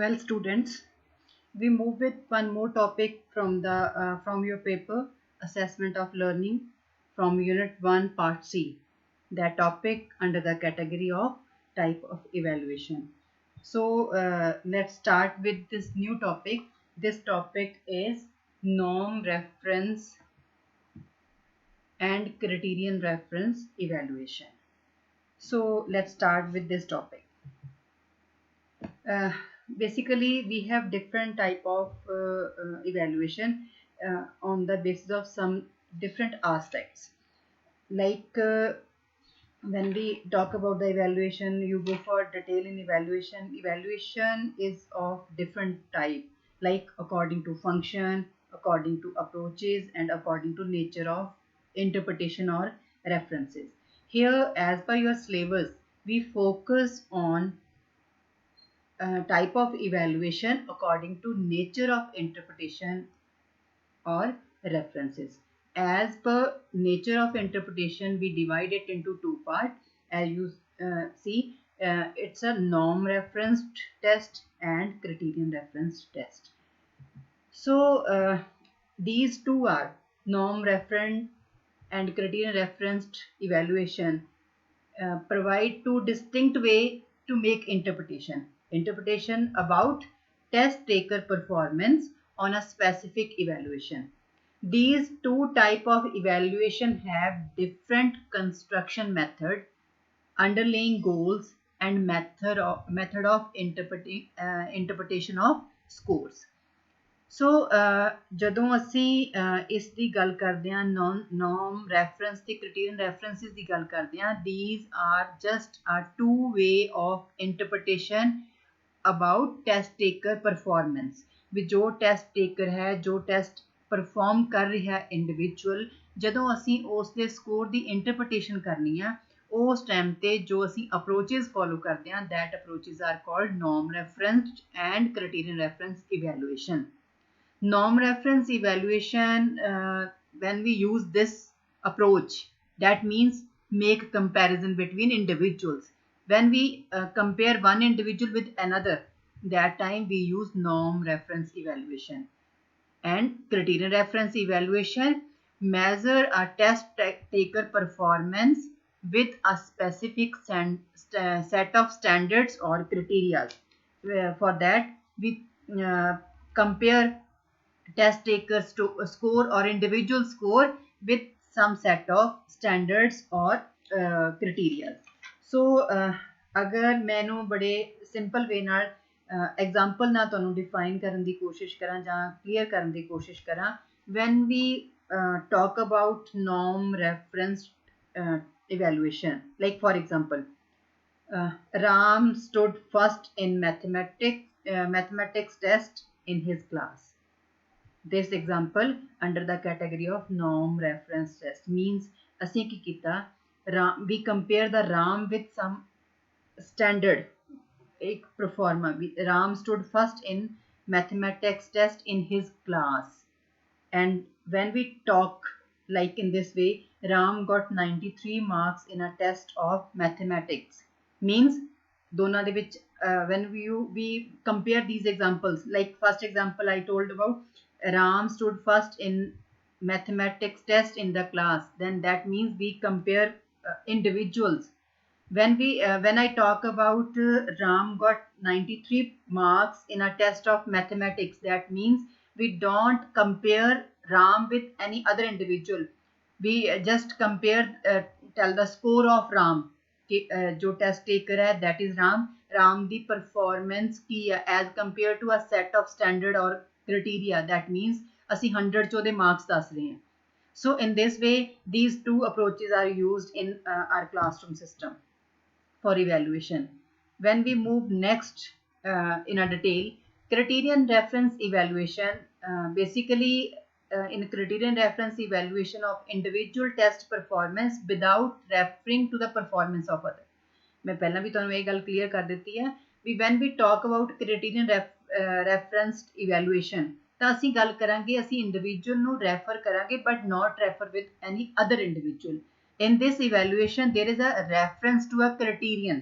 Well, students, we move with one more topic from the from your paper, assessment of learning, from Unit 1, Part C. That topic under the category of type of evaluation. So let's start with this new topic. This topic is norm reference and criterion reference evaluation. So let's start with this topic. uh, Basically we have different type of evaluation on the basis of some different aspects, like when we talk about the evaluation, you go for detail in evaluation is of different type, like according to function, according to approaches, and according to nature of interpretation or references. Here, as per your syllabus, we focus on type of evaluation according to nature of interpretation or references. As per nature of interpretation, we divide it into two parts. As you see, it's a norm referenced test and criterion referenced test. So these two are norm referenced and criterion referenced evaluation provide two distinct way to make interpretation about test taker performance on a specific evaluation. These two type of evaluation have different construction method, underlying goals, and method of interpretation of scores. ਸੋ ਜਦੋਂ ਅਸੀਂ ਇਸ ਦੀ ਗੱਲ ਕਰਦੇ ਹਾਂ ਨੋਮ reference ਤੇ ਕ੍ਰਾਈਟੀਰੀਅਨ references ਦੀ ਗੱਲ ਕਰਦੇ ਹਾਂ, these are just a two way of interpretation about test taker performance, ਵੀ ਜੋ ਟੈਸਟ ਟੇਕਰ ਹੈ, ਜੋ ਟੈਸਟ ਪਰਫਾਰਮ ਕਰ ਰਿਹਾ ਹੈ ਇੰਡੀਵਿਜੂਅਲ, ਜਦੋਂ ਅਸੀਂ ਉਸ ਦੇ ਸਕੋਰ ਦੀ ਇੰਟਰਪ੍ਰੀਟੇਸ਼ਨ ਕਰਨੀ ਆ, ਉਸ ਟਾਈਮ ਤੇ ਜੋ ਅਸੀਂ ਅਪਰੋਚਿਸ ਫੋਲੋ ਕਰਦੇ ਹਾਂ, that approaches are called norm referenced and criterion reference evaluation. Norm reference evaluation, when we use this approach, that means make comparison between individuals. When we compare one individual with another, that time we use norm reference evaluation. And criterion reference evaluation measure a test taker performance with a specific set of standards or criteria. For that we compare test takers to score or individual score with some set of standards or criteria. So ਅਗਰ ਮੈਨੂੰ ਬੜੇ simple ਵੇ ਨਾਲ example ਨਾਲ ਤੁਹਾਨੂੰ define ਕਰਨ ਦੀ ਕੋਸ਼ਿਸ਼ ਕਰਾਂ ਜਾਂ ਕਲੀਅਰ ਕਰਨ ਦੀ ਕੋਸ਼ਿਸ਼ ਕਰਾਂ, when we talk about norm reference evaluation, like for example, Ram stood first in mathematics test in his class. This example under the category of norm reference test means ਅਸੀਂ ਕੀ ਕੀਤਾ, we compare the Ram with some standard, एक performer. Ram stood first in mathematics test in his class, and when we talk like in this way, Ram got 93 marks in a test of mathematics, means ਦੋਨਾਂ ਦੇ ਵਿੱਚ when we compare these examples, like first example I told about, Ram stood first in mathematics test in the class, then that means we compare individuals. When I talk about Ram got 93 marks in a test of mathematics, that means we don't compare Ram with any other individual. We just compare, tell the score of Ram, जो test taker है that is Ram the performance ਕੀ ਹੈ as compared to a set of standard or criteria, that means ਅਸੀਂ 100 ਚੋਂ ਦੇ marks ਦੱਸ ਰਹੇ ਹਾਂ. So in this way these two approaches are used in our classroom system for evaluation. When we move next in a detail, criterion reference evaluation, basically in criterion reference evaluation of individual test performance without referring to the performance of other. मैं पहला भी ਤੁਹਾਨੂੰ ਇਹ ਗੱਲ clear ਕਰ ਦਿੱਤੀ ਹੈ ਵੀ when we talk about criterion referenced evaluation, ਤਾਂ ਅਸੀਂ ਗੱਲ ਕਰਾਂਗੇ, ਅਸੀਂ individual ਨੂੰ refer ਕਰਾਂਗੇ but not refer with any other individual. In this evaluation there is a reference to a criterion.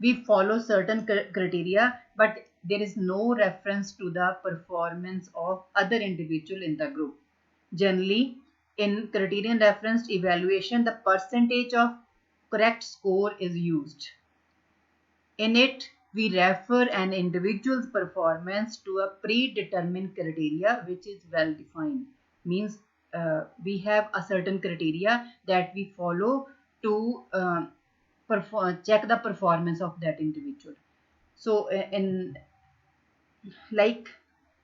We follow certain criteria, but there is no reference to the performance of other individual in the group. Generally, in criterion referenced evaluation, the percentage of correct score is used. In it, we refer an individual's performance to a predetermined criteria which is well defined. Means we have a certain criteria that we follow to check the performance of that individual. So in like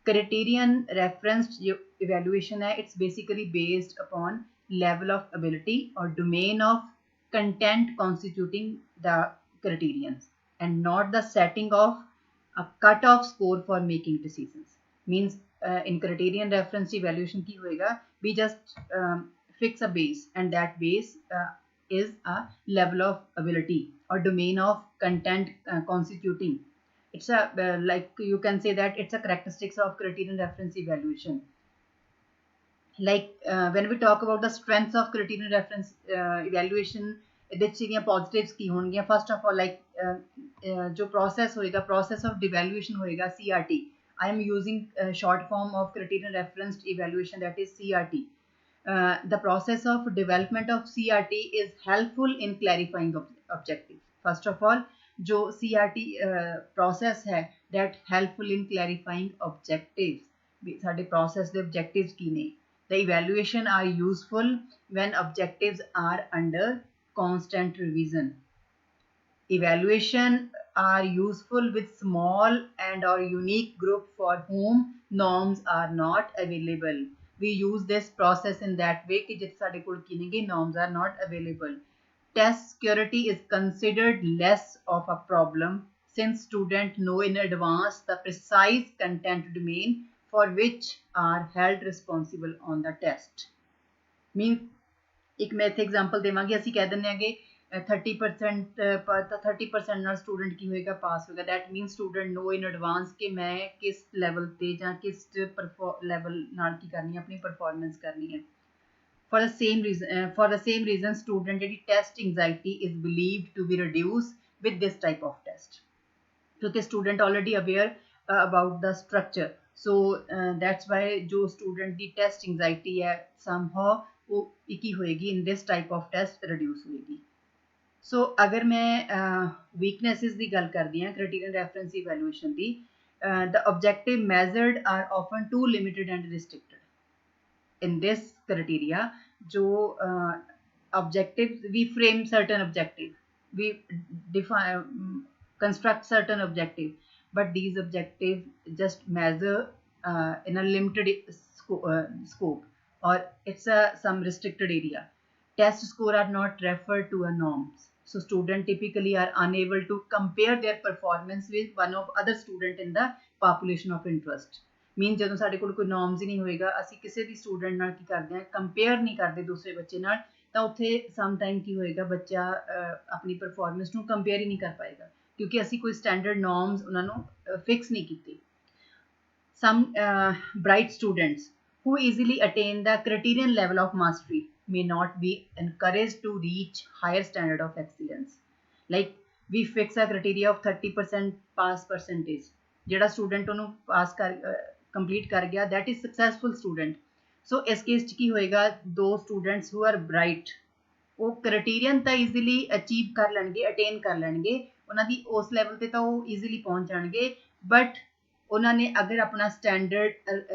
criterion referenced evaluation है, it's basically based upon level of ability or domain of content constituting the criterions and not the setting of a cutoff score for making decisions. Means in criterion reference evaluation की होएगा, we just fix a base and that base is a level of ability or domain of content constituting. It's a like you can say that it's a characteristics of criterion reference evaluation. Like when we talk about the strengths of criterion reference evaluation, ਇਹਦੇ ਚ positives ਕੀ ਹੋਣਗੀਆਂ. First of all, like जो process होएगा, process of devaluation होएगा CRT. I am using short form of criterion referenced evaluation, that is CRT. The process of development of CRT is helpful in clarifying objectives. First of all, जो CRT process है that helpful in clarifying objectives. साडे process ਦੇ objectives ਕੀ ने. The evaluation are useful when objectives are under constant revision. Evaluation are useful with small and or unique group for whom norms are not available. We use this process in that way कि जिस साडे कोल की नेगे norms are not available. Test security is considered less of a problem since students know in advance the precise content domain for which are held responsible on the test. Means एक मैं इत्थे example Devangi, ਅਸੀਂ ਕਹਿ ਦਿੰਦੇ आगे 30% पर 30% ਨਾਲ student की होएगा पास होएगा. That mean student no in advance कि मैं किस लेवल ते ਜਾਂ किस लेवल ਨਾਲ की करनी है, अपनी परफॉर्मेंस करनी है. For the same reason student ਜਿਹੜੀ test anxiety is believed to be reduced with this type of test. क्योंकि student already aware about the structure, so that's why जो student ਦੀ test anxiety है somehow वो की होएगी in this type of test reduce होएगी. So अगर मैं weaknesses ਦੀ ਗੱਲ ਕਰਦੀ ਹਾਂ criterion reference evaluation the, the objective measured are often too limited and restricted. In this criteria, जो objectives, we frame certain objective, we define construct certain objective, but these objectives just measure in a limited scope or it's some restricted area. Test score are not referred to as norms, so students typically are unable to compare their performance with one of other student in the population of interest. Mean जो साढ़े कोई norms ही नहीं होएगा, ਅਸੀਂ ਕਿਸੇ भी student ਨਾਲ की करते हैं कंपेयर नहीं करते दूसरे बच्चे ਨਾਲ, ਤਾਂ ਉੱਥੇ ਸਮ ਟਾਈਮ ਕੀ ਹੋਏਗਾ ਬੱਚਾ ਆਪਣੀ ਪਰਫਾਰਮੈਂਸ ਨੂੰ ਕੰਪੇਅਰ ਹੀ ਨਹੀਂ ਕਰ ਪਾਏਗਾ ਕਿਉਂਕਿ ਅਸੀਂ ਕੋਈ ਸਟੈਂਡਰਡ ਨॉर्म्स ਉਹਨਾਂ ਨੂੰ ਫਿਕਸ ਨਹੀਂ ਕੀਤੇ. Some bright students who easily attain the criterion level of mastery may not be encouraged to reach higher standard of excellence. Like we fix a criteria of 30% pass percentage. ਜਿਹੜਾ student ਉਹਨੂੰ ਪਾਸ ਕਰ complete ਕਰ ਗਿਆ, that is successful student. So ਇਸ case 'ਚ ਕੀ ਹੋਏਗਾ, ਦੋ students who are bright ਉਹ ਕ੍ਰਾਈਟੇਰੀਅਨ ਤਾਂ ਈਜ਼ੀਲੀ ਅਚੀਵ ਕਰ ਲੈਣਗੇ, ਅਟੇਨ ਕਰ ਲੈਣਗੇ, ਉਹਨਾਂ ਦੀ ਉਸ ਲੈਵਲ ਤੇ ਤਾਂ ਉਹ ਈਜ਼ੀਲੀ ਪਹੁੰਚ ਜਾਣਗੇ. ਬਟ ਉਹਨਾਂ ਨੇ ਅਗਰ ਆਪਣਾ ਸਟੈਂਡਰਡ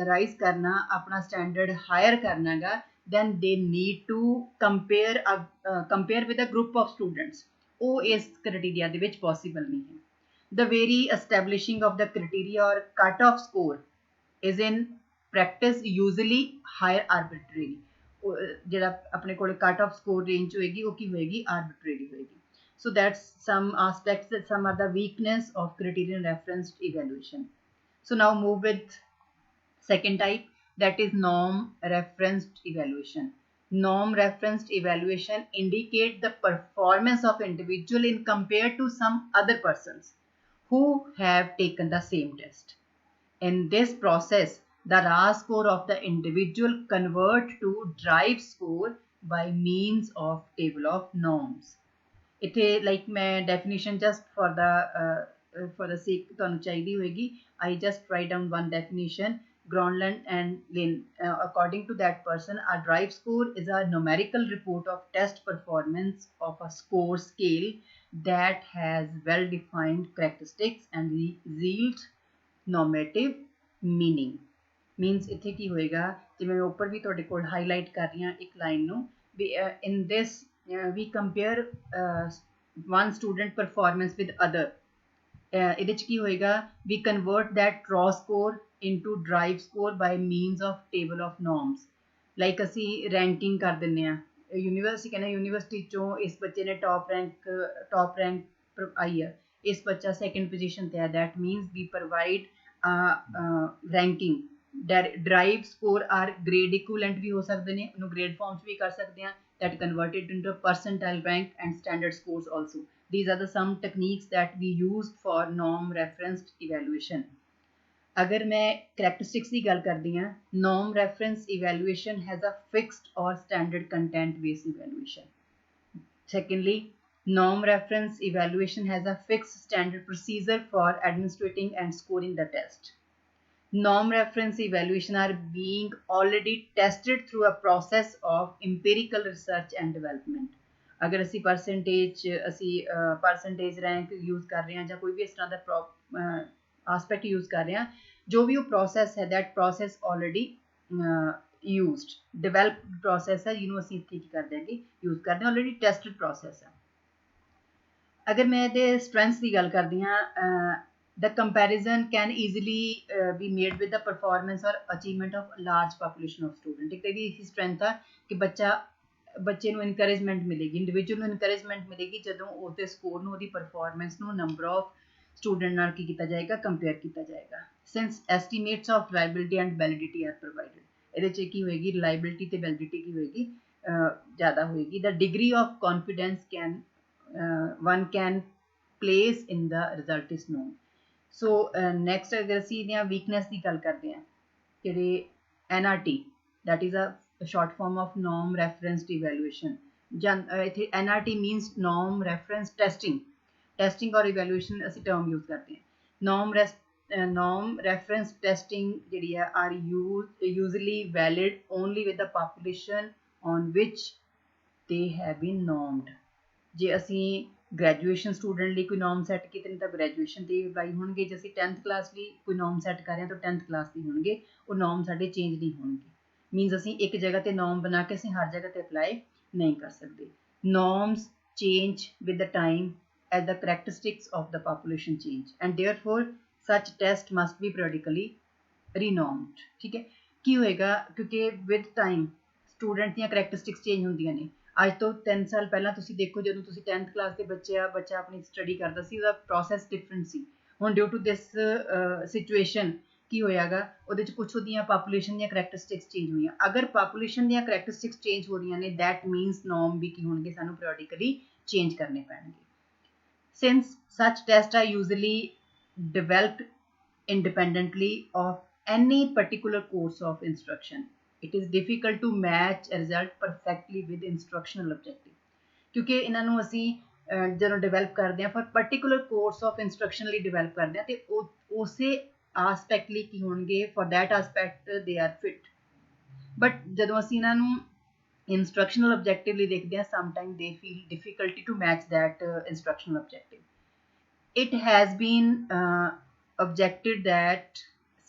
ਰਾਈਜ਼ ਕਰਨਾ, ਆਪਣਾ ਸਟੈਂਡਰਡ ਹਾਇਰ ਕਰਨਾ ਗਾ, then they need to compare with a group of students. ਉਹ ਇਸ ਕ੍ਰਾਈਟੇਰੀਆ ਦੇ ਵਿੱਚ ਪੋਸੀਬਲ ਨਹੀਂ ਹੈ. The very establishing of the criteria or cut-off score is in practice usually higher arbitrary. ਜਿਹੜਾ ਆਪਣੇ ਕੋਲ cut off score range ਹੋਏਗੀ ਉਹ ਕੀ ਹੋਏਗੀ, arbitrary ਹੋਏਗੀ. So that's some aspects, that some are the weakness of criterion referenced evaluation. So now move with second type, that is norm referenced evaluation. Norm referenced evaluation indicate the performance of individual in compared to some other persons who have taken the same test. In this process, the raw score of the individual convert to drive score by means of table of norms. It like my definition just for the for the sake ਤੁਹਾਨੂੰ ਚਾਹੀਦੀ ਹੋਏਗੀ, I just write down one definition. Gronlund and Lin, according to that person, a drive score is a numerical report of test performance of a score scale that has well-defined characteristics and yields normative meaning. Means ਇੱਥੇ ਕੀ ਹੋਏਗਾ, ਜਿਵੇਂ ਮੈਂ ਉੱਪਰ ਵੀ ਤੁਹਾਡੇ ਕੋਲ highlight ਕਰ ਰਹੀ ਹਾਂ ਇੱਕ ਲਾਈਨ ਨੂੰ ਵੀ in this we compare one student performance with other. ਇਹਦੇ ਚ ਕੀ ਹੋਏਗਾ, we convert that raw score into drive score by means of table of norms. Like ਅਸੀਂ ranking ਕਰ ਦਿੰਦੇ ਹਾਂ, ਯੂਨੀਵਰਸਿਟੀ ਕਹਿੰਦੇ ਯੂਨੀਵਰਸਿਟੀ ਚੋਂ ਇਸ ਬੱਚੇ ਨੇ ਟੌਪ ਰੈਂਕ ਆਈ ਹੈ, ਇਸ ਬੱਚਾ ਸੈਕੰਡ ਪੋਜੀਸ਼ਨ ਤੇ ਹੈ, that means we provide ranking. Derived score or grade equivalent ਵੀ ਹੋ ਸਕਦੇ ਨੇ, ਉਹਨੂੰ ਗ੍ਰੇਡ ਫਾਰਮ 'ਚ ਵੀ ਕਰ ਸਕਦੇ ਹਾਂ, that converted into percentile rank and standard scores also. These are the some techniques that we used for norm referenced evaluation. अगर मैं characteristics की गल करदी हां, norm reference evaluation has a fixed or standard content based evaluation. Secondly, norm reference evaluation has a fixed standard procedure for administrating and scoring the test. Norm reference evaluation are being already tested through a process of empirical research and development. अगर ਅਸੀਂ percentage rank use कर रहे हैं ਜਾਂ ਕੋਈ ਵੀ ਇਸ ਤਰ੍ਹਾਂ ਦਾ aspect use कर रहे हैं, जो भी वो प्रोसैस है, that process already used developed process है, ਜਿਹਨੂੰ ਅਸੀਂ ਇੱਥੇ ਕੀ ਕਰ ਦਿਆਂਗੇ यूज़ ਕਰਦੇ ਹਾਂ, ऑलरेडी टेस्टेड प्रोसैस है. अगर मैं ਇਹਦੇ स्ट्रेंथ्स ਦੀ ਗੱਲ करदी ਹਾਂ, the comparison can easily be made with the performance or achievement of a large population of students. एक तरीके की strength है कि ਬੱਚੇ ਨੂੰ encouragement ਮਿਲੇਗੀ, individual ਨੂੰ encouragement ਮਿਲੇਗੀ ਜਦੋਂ ਉਹਦੇ ਸਕੋਰ ਨੂੰ, ਉਹਦੀ performance ਨੂੰ number of student ਨਾਲ ਕੀ ਕੀਤਾ ਜਾਏਗਾ, compare ਕੀਤਾ ਜਾਏਗਾ. Since estimates of reliability and validity are provided, ਇਹਦੇ 'ਚ ਕੀ ਹੋਏਗੀ, reliability ਤੇ validity ਕੀ ਹੋਏਗੀ, ਜ਼ਿਆਦਾ ਹੋਏਗੀ. The degree of confidence one can place in the result is known. So next ਅਗਰ ਅਸੀਂ ਇਹਦੀਆਂ ਵੀਕਨੈਸ ਦੀ ਗੱਲ ਕਰਦੇ ਹਾਂ, ਜਿਹੜੇ NRT, that is a short form of norm referenced evaluation. ਇੱਥੇ NRT means norm reference testing or evaluation ਅਸੀਂ term use ਕਰਦੇ ਹਾਂ. Norm reference testing ਜਿਹੜੀ ਹੈ are usually valid only with the population on which they have been normed. ਜੇ ਅਸੀਂ graduation student ਲਈ ਕੋਈ ਨੋਰਮ ਸੈੱਟ ਕੀਤੇ ਨੇ ਤਾਂ ਗ੍ਰੈਜੂਏਸ਼ਨ ਦੇ ਅਪਲਾਈ ਹੋਣਗੇ, ਜੇ ਅਸੀਂ 10th ਕਲਾਸ ਲਈ ਕੋਈ ਨੋਰਮ ਸੈੱਟ ਕਰ ਰਹੇ ਹਾਂ ਤਾਂ 10th ਕਲਾਸ ਦੇ ਹੋਣਗੇ, ਉਹ ਨੋਰਮ ਸਾਡੇ ਚੇਂਜ ਨਹੀਂ ਹੋਣਗੇ. ਮੀਨਸ ਅਸੀਂ ਇੱਕ ਜਗ੍ਹਾ ਤੇ ਨੋਰਮ ਬਣਾ ਕੇ ਅਸੀਂ ਹਰ ਜਗ੍ਹਾ ਤੇ ਅਪਲਾਈ ਨਹੀਂ ਕਰ ਸਕਦੇ. Norms change with the time as the characteristics of the population change and therefore such test must be periodically renormed. ਠੀਕ ਹੈ, ਕੀ ਹੋਏਗਾ, ਕਿਉਂਕਿ ਵਿਦ ਟਾਈਮ ਸਟੂਡੈਂਟ ਦੀਆਂ ਕਰੈਕਟਰਿਸਟਿਕਸ ਚੇਂਜ ਹੁੰਦੀਆਂ ਨੇ. ਅੱਜ ਤੋਂ 3 ਸਾਲ ਪਹਿਲਾਂ ਤੁਸੀਂ ਦੇਖੋ, ਜਦੋਂ ਤੁਸੀਂ 10th ਕਲਾਸ ਦੇ ਬੱਚਾ ਆਪਣੀ ਸਟੱਡੀ ਕਰਦਾ ਸੀ, ਉਹਦਾ ਪ੍ਰੋਸੈਸ ਡਿਫਰੈਂਟ ਸੀ. ਹੁਣ ਡਿਊ ਟੂ ਦਿਸ ਸਿਚੁਏਸ਼ਨ ਕੀ ਹੋਇਆਗਾ, ਉਹਦੇ 'ਚ ਕੁਛ ਉਹਦੀਆਂ ਪਾਪੂਲੇਸ਼ਨ ਦੀਆਂ ਕਰੈਕਟਰਿਸਟਿਕਸ ਚੇਂਜ ਹੋਈਆਂ. ਅਗਰ ਪਾਪੂਲੇਸ਼ਨ ਦੀਆਂ ਕਰੈਕਟਰਿਸਟਿਕਸ ਚੇਂਜ ਹੋ ਰਹੀਆਂ ਨੇ, ਦੈਟ ਮੀਨਸ ਨੋਰਮ ਵੀ ਕੀ ਹੋਣਗੇ, ਸਾਨੂੰ ਪੀਰੀਓਡਿਕਲੀ ਚੇਂਜ ਕਰਨੇ ਪੈਣਗੇ. Since such tests are usually developed independently of any particular course of instruction, it is difficult to match a result perfectly with instructional objective. ਕਿਉਂਕਿ ਇਹਨਾਂ ਨੂੰ ਅਸੀਂ ਜਦੋਂ ਡਿਵੈਲਪ ਕਰਦੇ ਹਾਂ for particular course of instruction ਲਈ ਡਿਵੈਲਪ ਕਰਦੇ ਹਾਂ, ਤੇ ਉਸੇ ਆਸਪੈਕਟ ਲਈ ਕੀ ਹੋਣਗੇ, for that aspect they are fit. But ਜਦੋਂ ਅਸੀਂ ਇਹਨਾਂ ਨੂੰ instructional objective ਲਈ ਦੇਖਦੇ ਹਾਂ, sometimes they feel difficulty to match that instructional objective. It has been objected that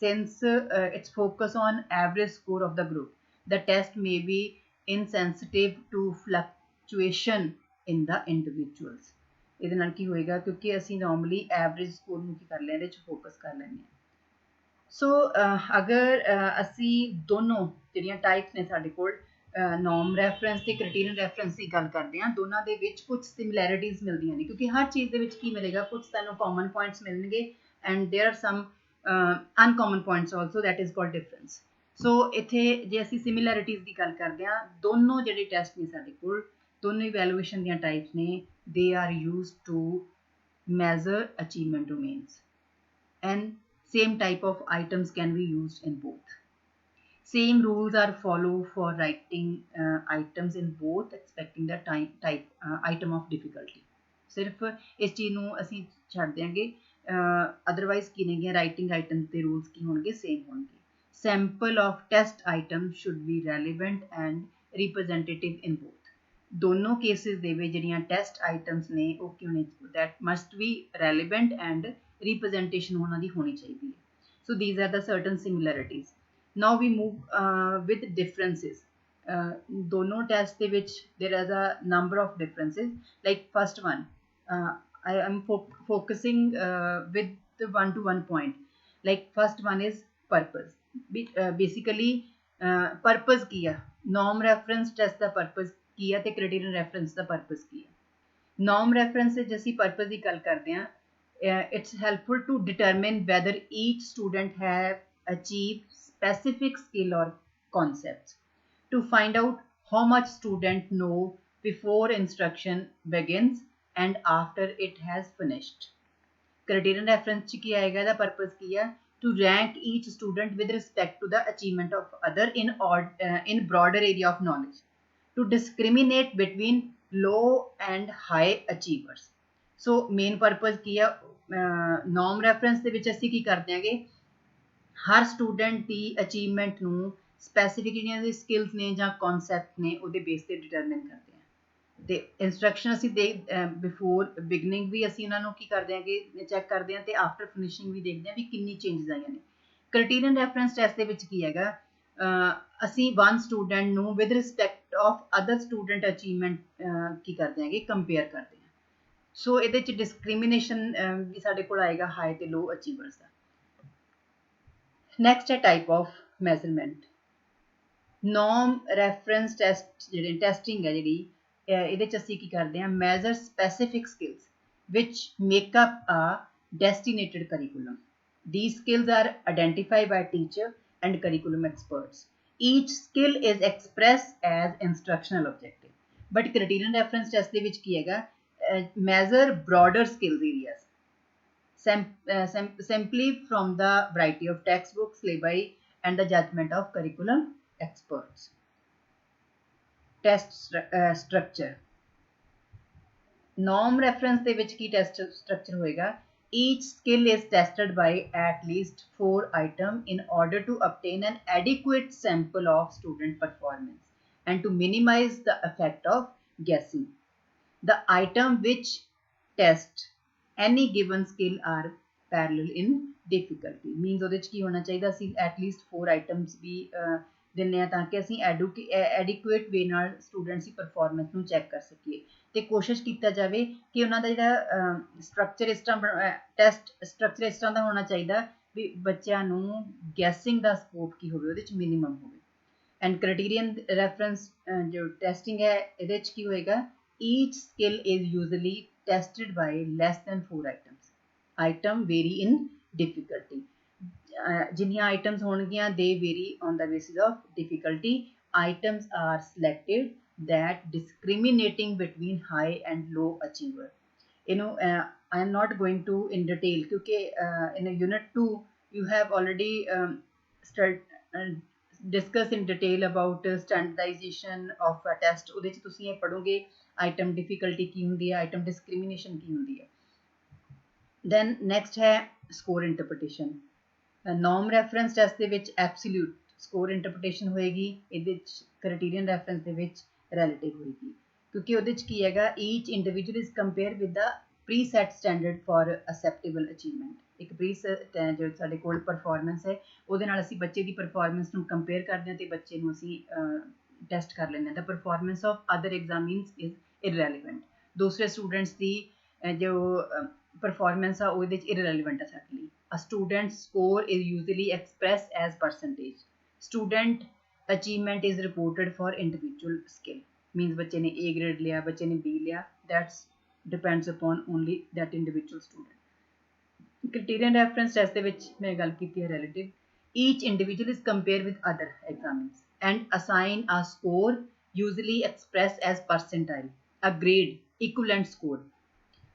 since its focus on average score of the group, the test may be insensitive to fluctuation in the individuals. ਇਹਦੇ ਨਾਲ ਕੀ ਹੋਏਗਾ, ਕਿਉਂਕਿ ਅਸੀਂ normally average score ਨੂੰ ਕੀ ਕਰ ਲੈਂਦੇ, ਇਹਦੇ 'ਚ ਫੋਕਸ ਕਰ ਲੈਂਦੇ ਹਾਂ. ਸੋ ਅਗਰ ਅਸੀਂ ਦੋਨੋਂ ਜਿਹੜੀਆਂ ਟਾਈਪਸ ਨੇ ਸਾਡੇ ਕੋਲ, ਨੋਰਮ ਰੈਫਰੈਂਸ ਤੇ ਕ੍ਰਾਈਟੀਰੀਅਨ ਰੈਫਰੈਂਸ ਦੀ ਗੱਲ ਕਰਦੇ ਹਾਂ, ਦੋਨਾਂ ਦੇ ਵਿੱਚ ਕੁਝ ਸਿਮਿਲੈਰਿਟੀਜ਼ ਮਿਲਦੀਆਂ ਨੇ, ਕਿਉਂਕਿ ਹਰ ਚੀਜ਼ ਦੇ ਵਿੱਚ ਕੀ ਮਿਲੇਗਾ, ਕੁਝ ਸਾਨੂੰ ਕਾਮਨ ਪੁਆਇੰਟਸ ਮਿਲਣਗੇ and there are some uncommon points also, that is called difference. So ਇੱਥੇ ਜੇ ਅਸੀਂ ਸਿਮਿਲੈਰਿਟੀਜ਼ ਦੀ ਗੱਲ ਕਰਦੇ ਹਾਂ, ਦੋਨੋਂ ਜਿਹੜੇ ਟੈਸਟ ਨੇ ਸਾਡੇ ਕੋਲ, ਦੋਨੋਂ ਇਵੈਲੂਏਸ਼ਨ ਦੀਆਂ ਟਾਈਪਸ ਨੇ, they are used to measure achievement domains and same type of items can be used in both. Same rules are followed for writing items in both expecting the type item of difficulty. ਸਿਰਫ ਇਸ ਚੀਜ਼ ਨੂੰ ਅਸੀਂ ਛੱਡ ਦਿਆਂਗੇ, otherwise ਕੀ ਨੇਗੇ writing item ਦੇ ਰੂਲਸ ਕੀ ਹੋਣਗੇ ਸੇਮ ਹੋਣਗੇ sample of test item should be relevant and representative in both ਦੋਨੋਂ ਕੇਸਿਸ ਦੇ ਵਿੱਚ ਜਿਹੜੀਆਂ ਟੈਸਟ ਆਈਟਮਸ ਨੇ ਉਹ ਕੀ ਹੋਣੇ that must be relevant and representation ਉਹਨਾਂ ਦੀ ਹੋਣੀ ਚਾਹੀਦੀ ਹੈ so these are the certain similarities now we move with differences दोनों टेस्ट ਦੇ ਵਿੱਚ there is a number of differences like first one I am focusing with the one to one point like first one is purpose basically purpose ਕੀ ਆ norm reference test ਦਾ purpose ਕੀ ਆ ਤੇ criterion reference ਦਾ purpose ਕੀ ਆ norm reference ਵਿੱਚ ਅਸੀਂ purpose ਦੀ ਗੱਲ ਕਰਦੇ ਹਾਂ it's helpful to determine whether each student have achieved specific skill or concepts to find out how much student know before instruction begins and after it has finished criterion reference ਚ ਕੀ ਆਏਗਾ ਇਹਦਾ purpose ਕੀ ਆ to rank each student with respect to the achievement of other in broader area of knowledge to discriminate between low and high achievers so main purpose ਕੀ ਆ norm reference ਦੇ ਵਿੱਚ ਅਸੀਂ ਕੀ ਕਰਦੇ ਹਾਂਗੇ ਹਰ ਸਟੂਡੈਂਟ ਦੀ ਅਚੀਵਮੈਂਟ ਨੂੰ ਸਪੈਸੀਫਿਕ ਜਿਹੜੀਆਂ ਦੇ ਸਕਿੱਲਸ ਨੇ ਜਾਂ ਕਨਸੈਪਟ ਨੇ ਉਹਦੇ ਬੇਸ ਤੇ ਡਿਟਰਮਿਨ ਕਰਦੇ ਹਾਂ ਤੇ ਇੰਸਟਰਕਸ਼ਨ ਅਸੀਂ ਦੇ ਬਿਫੋਰ ਬਿਗਨਿੰਗ ਵੀ ਅਸੀਂ ਉਹਨਾਂ ਨੂੰ ਕੀ ਕਰਦੇ ਹਾਂਗੇ ਚੈੱਕ ਕਰਦੇ ਹਾਂ ਤੇ ਆਫਟਰ ਫਿਨਿਸ਼ਿੰਗ ਵੀ ਦੇਖਦੇ ਹਾਂ ਵੀ ਕਿੰਨੀ ਚੇਂਜਸ ਆਈਆਂ ਨੇ ਕ੍ਰਾਈਟੀਰੀਅਨ ਰੈਫਰੈਂਸ ਟੈਸਟ ਦੇ ਵਿੱਚ ਕੀ ਹੈਗਾ ਅਸੀਂ ਵਨ ਸਟੂਡੈਂਟ ਨੂੰ with respect of other student achievement ਕੀ ਕਰਦੇ ਹਾਂਗੇ ਕੰਪੇਅਰ ਕਰਦੇ ਹਾਂ ਸੋ ਇਹਦੇ ਚ ਡਿਸਕ੍ਰਿਮੀਨੇਸ਼ਨ ਵੀ ਸਾਡੇ ਕੋਲ ਆਏਗਾ ਹਾਈ ਤੇ ਲੋ ਅਚੀਵਰਸ ਦਾ ਨੈਕਸਟ ਹੈ type of measurement norm reference test ਜਿਹੜੇ ਟੈਸਟਿੰਗ ਹੈ ਜਿਹੜੀ ਇਹਦੇ ਚ ਅਸੀਂ ਕੀ ਕਰਦੇ ਹਾਂ ਮੈਜ਼ਰ ਸਪੈਸੀਫਿਕ ਸਕਿੱਲਸ ਵਿਚ ਮੇਕ ਅਪ ਆ ਡੈਸਟੀਨੇਟਡ curriculum these skills are identified by teacher and curriculum experts each skill is expressed as instructional objective but criterion reference test ਦੇ ਵਿੱਚ ਕੀ ਹੈਗਾ measure broader skills areas simply from the variety of textbooks, syllabi, and the judgment of curriculum experts. Test structure. Norm reference ਦੇ ਵਿੱਚ ਕੀ test structure ਹੋਏਗਾ each skill is tested by at least 4 items in order to obtain an adequate sample of student performance and to minimize the effect of guessing. The item which test any given skill are parallel in difficulty means ਉਹਦੇ ਚ ਕੀ ਹੋਣਾ ਚਾਹੀਦਾ ਅਸੀਂ at least 4 items ਵੀ ਦਿੰਨੇ ਆ ਤਾਂ ਕਿ ਅਸੀਂ adequate way ਨਾਲ ਸਟੂਡੈਂਟਸ ਦੀ ਪਰਫਾਰਮੈਂਸ ਨੂੰ ਚੈੱਕ ਕਰ ਸਕੀਏ ਤੇ ਕੋਸ਼ਿਸ਼ ਕੀਤਾ ਜਾਵੇ ਕਿ ਉਹਨਾਂ ਦਾ ਜਿਹੜਾ ਸਟਰਕਚਰ ਇਸ ਤਰ੍ਹਾਂ ਟੈਸਟ ਸਟਰਕਚਰ ਇਸ ਤਰ੍ਹਾਂ ਦਾ ਹੋਣਾ ਚਾਹੀਦਾ ਵੀ ਬੱਚਿਆਂ ਨੂੰ ਗੈਸਿੰਗ ਦਾ ਸਕੋਪ ਕੀ ਹੋਵੇ ਉਹਦੇ ਚ ਮਿਨੀਮਮ ਹੋਵੇ ਐਂਡ ਕ੍ਰਾਈਟੀਰੀਅਨ ਰੈਫਰੈਂਸ ਜੋ ਟੈਸਟਿੰਗ ਹੈ ਇਹਦੇ ਚ ਕੀ ਹੋਏਗਾ each skill is usually tested by less than 4 items. Item vary in difficulty. जिन्हियां items होणगियां they vary on the basis of difficulty. Items are selected that discriminating between high and low achiever. You know, I am not going to in detail क्योंकि in a unit 2 you have already discuss in detail about standardization of a test ਉਹਦੇ ਚ ਤੁਸੀਂ ਇਹ ਪੜੋਗੇ item difficulty ਕੀ ਹੁੰਦੀ ਹੈ item discrimination ਕੀ ਹੁੰਦੀ ਹੈ then next ਹੈ score interpretation norm reference test ਦੇ ਵਿੱਚ ਐਬਸੋਲਿਊਟ ਸਕੋਰ ਇੰਟਰਪ੍ਰੀਟੇਸ਼ਨ ਹੋਏਗੀ ਇਹਦੇ ਵਿੱਚ ਕ੍ਰਾਈਟੀਰੀਅਨ ਰੈਫਰੈਂਸ ਦੇ ਵਿੱਚ ਰਿਲੇਟਿਵ ਹੋਏਗੀ ਕਿਉਂਕਿ ਉਹਦੇ ਚ ਕੀ ਹੈਗਾ each individual is compare with the preset standard for acceptable achievement ਇੱਕ ਪ੍ਰੀਸੈਟ ਜੋ ਸਾਡੇ ਕੋਲ ਪਰਫਾਰਮੈਂਸ ਹੈ ਉਹਦੇ ਨਾਲ ਅਸੀਂ ਬੱਚੇ ਦੀ ਪਰਫਾਰਮੈਂਸ ਨੂੰ ਕੰਪੇਅਰ ਕਰਦੇ ਹਾਂ ਤੇ ਬੱਚੇ ਨੂੰ ਅਸੀਂ ਟੈਸਟ ਕਰ ਲੈਂਦੇ ਹਾਂ the performance of other examinees is irrelevant ਦੂਸਰੇ ਸਟੂਡੈਂਟਸ ਦੀ ਜੋ ਪਰਫਾਰਮੈਂਸ ਆ ਉਹਦੇ ਵਿੱਚ irrelevant ਹੈ ਸਾਡੇ ਲਈ a student's score is usually expressed as percentage student achievement is reported for individual skill means ਬੱਚੇ ਨੇ A grade ਲਿਆ ਬੱਚੇ ਨੇ B ਲਿਆ that's depends upon only that individual student criterion reference test ਦੇ ਵਿੱਚ ਮੈਂ ਗੱਲ ਕੀਤੀ ਹੈ relative each individual is compared with other examiners and assign a score usually expressed as percentile a grade equivalent score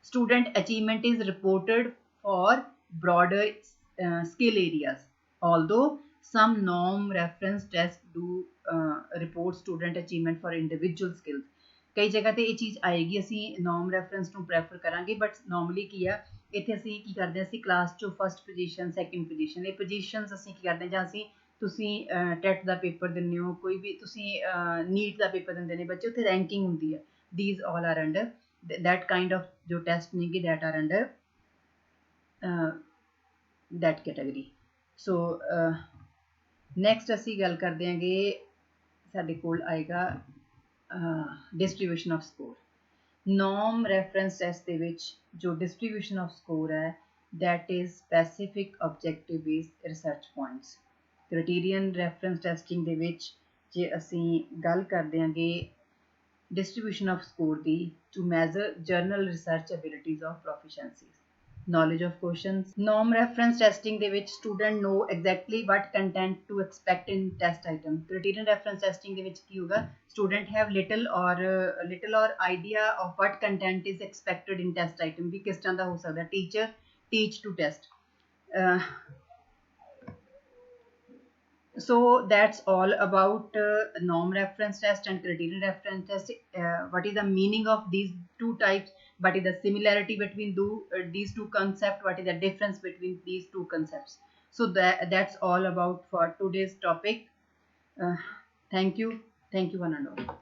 student achievement is reported for broader skill areas although some norm reference tests do report student achievement for individual skills ਕਈ ਜਗ੍ਹਾ ਤੇ ਇਹ ਚੀਜ਼ ਆਏਗੀ ਅਸੀਂ norm reference ਨੂੰ prefer ਕਰਾਂਗੇ but normally ਕੀ ਆ ਇੱਥੇ ਅਸੀਂ ਕੀ ਕਰਦੇ ਹਾਂ, ਅਸੀਂ ਕਲਾਸ 'ਚੋਂ ਫਸਟ ਪੋਜੀਸ਼ਨ, ਸੈਕਿੰਡ ਪੋਜੀਸ਼ਨ, ਇਹ ਪੋਜੀਸ਼ਨਸ ਅਸੀਂ ਕੀ ਕਰਦੇ ਹਾਂ, ਜਾਂ ਅਸੀਂ ਤੁਸੀਂ ਟੈਟ ਦਾ ਪੇਪਰ ਦਿੰਦੇ ਹੋ, ਕੋਈ ਵੀ ਤੁਸੀਂ ਨੀਟ ਦਾ ਪੇਪਰ ਦਿੰਦੇ ਨੇ ਬੱਚੇ, ਉੱਥੇ ਰੈਂਕਿੰਗ ਹੁੰਦੀ ਹੈ। these all are under that kind of ਜੋ ਟੈਸਟ ਨੇਗੇ that are under that category। So next ਅਸੀਂ ਗੱਲ ਕਰਦੇ ਹਾਂਗੇ, ਸਾਡੇ ਕੋਲ ਆਏਗਾ distribution of score. Norm reference test ਦੇ ਵਿੱਚ ਜੋ ਡਿਸਟ੍ਰੀਬਿਊਸ਼ਨ ਆਫ ਸਕੋਰ ਹੈ, that is specific objective based research points। Criterion reference testing ਦੇ ਵਿੱਚ ਜੇ ਅਸੀਂ ਗੱਲ ਕਰਦੇ ਹਾਂਗੇ distribution of score the, to measure journal research abilities of proficiencies, knowledge of questions। norm reference testing ਦੇ ਵਿੱਚ student know exactly what content to expect in test item। criterion reference testing ਦੇ ਵਿੱਚ ਕੀ ਹੋਗਾ, student have little or idea of what content is expected in test item, ਵੀ ਕਿਸ ਤਰ੍ਹਾਂ ਦਾ ਹੋ ਸਕਦਾ, teacher teach to test। So that's all about norm reference test and criterion reference test। what is the meaning of these two types, what is the similarity between these two concepts, what is the difference between these two concepts? So that's all about for today's topic। uh, thank you one and all।